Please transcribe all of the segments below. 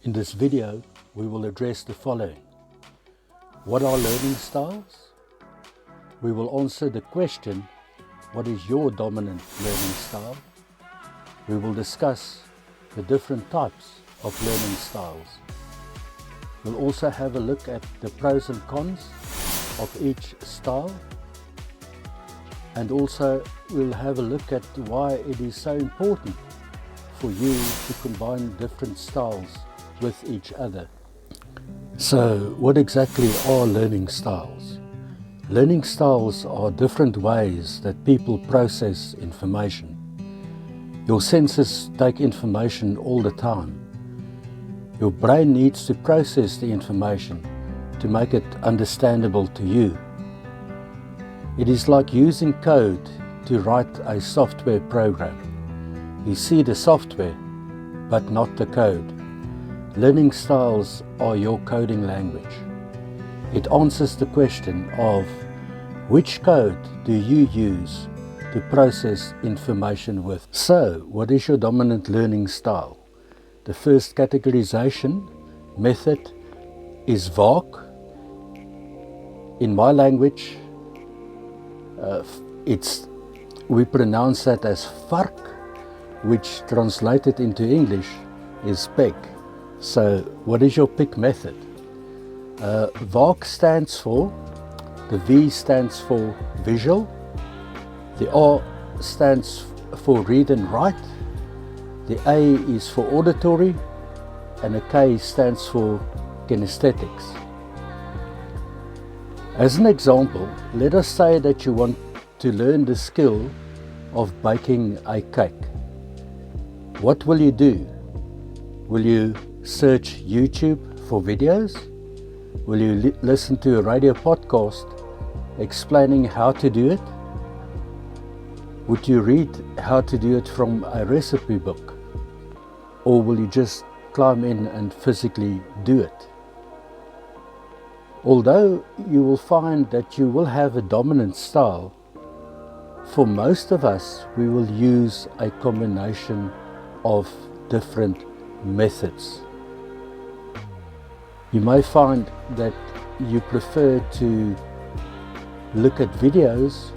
In this video, we will address the following. What are learning styles? We will answer the question, what is your dominant learning style? We will discuss the different types of learning styles. We'll also have a look at the pros and cons of each style. And also we'll have a look at why it is so important for you to combine different styles with each other. So what exactly are learning styles? Learning styles are different ways that people process information. Your senses take information all the time. Your brain needs to process the information to make it understandable to you. It is like using code to write a software program. You see the software, but not the code. Learning styles are your coding language. It answers the question of which code do you use to process information with. So, what is your dominant learning style? The first categorization method is VARK. In my language, we pronounce that as vark, which translated into English is pig. So what is your pig method? VARK stands for, the V stands for visual, the R stands for read and write, the A is for auditory, and the K stands for kinesthetics. As an example, let us say that you want to learn the skill of baking a cake. What will you do? Will you search YouTube for videos? Will you listen to a radio podcast explaining how to do it? Would you read how to do it from a recipe book? Or will you just climb in and physically do it? Although you will find that you will have a dominant style, for most of us we will use a combination of different methods. You may find that you prefer to look at videos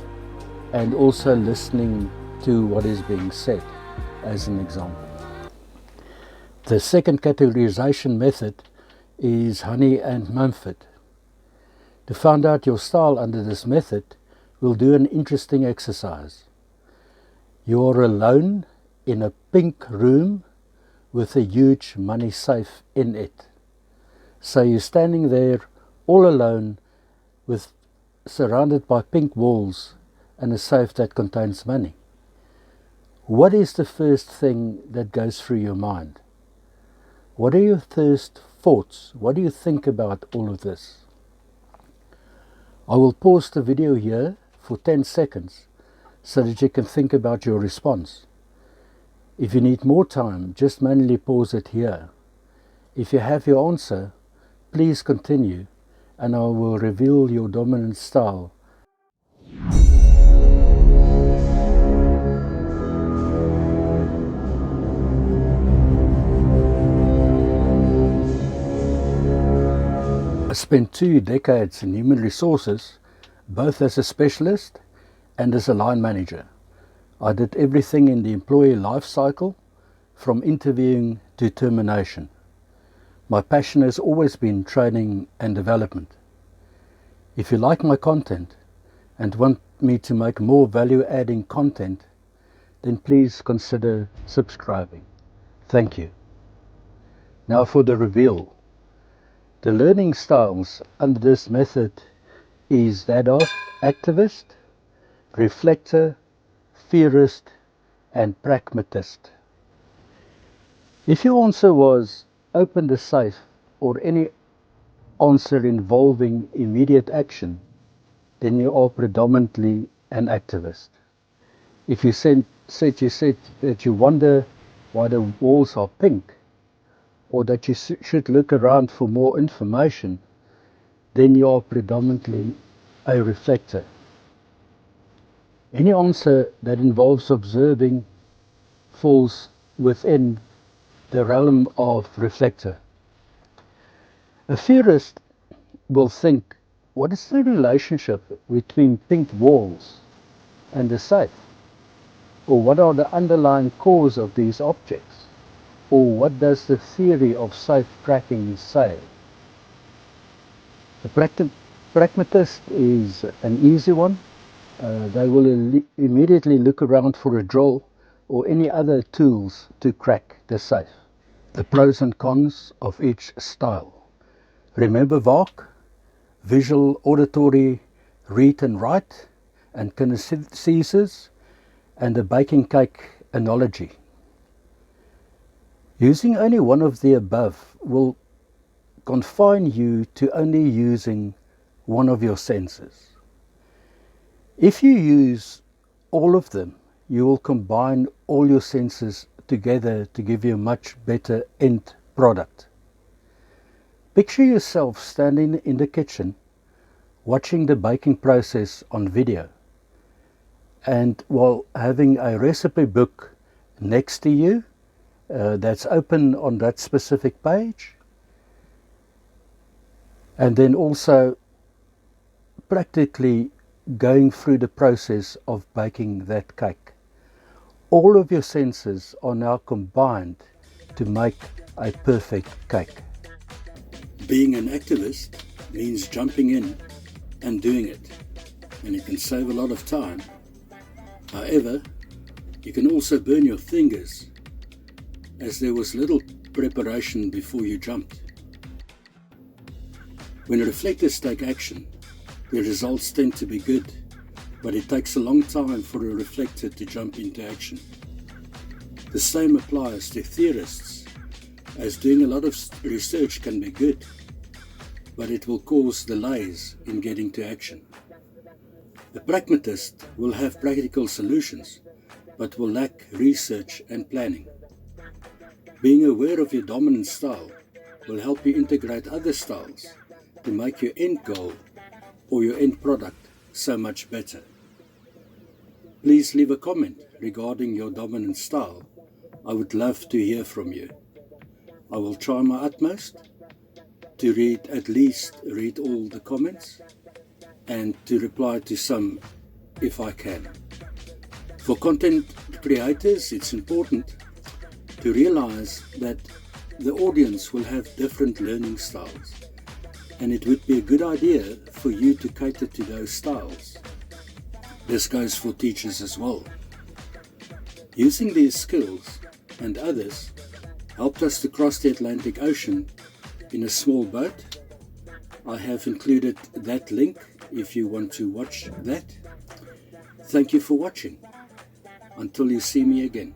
and also listening to what is being said, as an example. The second categorization method is Honey and Mumford. To find out your style under this method, we'll do an interesting exercise. You are alone in a pink room with a huge money safe in it. So you're standing there all alone, surrounded by pink walls and a safe that contains money. What is the first thing that goes through your mind? What are your first thoughts? What do you think about all of this? I will pause the video here for 10 seconds so that you can think about your response. If you need more time, just manually pause it here. If you have your answer, please continue and I will reveal your dominant style. I spent 2 decades in human resources, both as a specialist and as a line manager. I did everything in the employee life cycle, from interviewing to termination. My passion has always been training and development. If you like my content and want me to make more value-adding content, then please consider subscribing. Thank you. Now for the reveal. The learning styles under this method is that of activist, reflector, theorist, and pragmatist. If your answer was open the safe or any answer involving immediate action, then you are predominantly an activist. If you said that you wonder why the walls are pink, or that you should look around for more information, then you are predominantly a reflector. Any answer that involves observing falls within the realm of reflector. A theorist will think, what is the relationship between pink walls and a safe? Or what are the underlying cause of these objects? Or what does the theory of safe cracking say? The pragmatist is an easy one. They will immediately look around for a drill or any other tools to crack the safe. The pros and cons of each style. Remember VARC, visual, auditory, read and write, and kinesthesis, and the baking cake analogy. Using only one of the above will confine you to only using one of your senses. If you use all of them, you will combine all your senses together to give you a much better end product. Picture yourself standing in the kitchen, watching the baking process on video, and while having a recipe book next to you that's open on that specific page, and then also practically going through the process of baking that cake. All of your senses are now combined to make a perfect cake. Being an activist means jumping in and doing it, and it can save a lot of time. However, you can also burn your fingers, as there was little preparation before you jumped. When reflectors take action, the results tend to be good, but it takes a long time for a reflector to jump into action. The same applies to theorists, as doing a lot of research can be good, but it will cause delays in getting to action. The pragmatist will have practical solutions, but will lack research and planning. Being aware of your dominant style will help you integrate other styles to make your end goal or your end product so much better. Please leave a comment regarding your dominant style. I would love to hear from you. I will try my utmost to read all the comments and to reply to some if I can. For content creators, it's important to realize that the audience will have different learning styles, and it would be a good idea for you to cater to those styles. This goes for teachers as well. Using these skills and others helped us to cross the Atlantic Ocean in a small boat. I have included that link if you want to watch that. Thank you for watching. Until you see me again.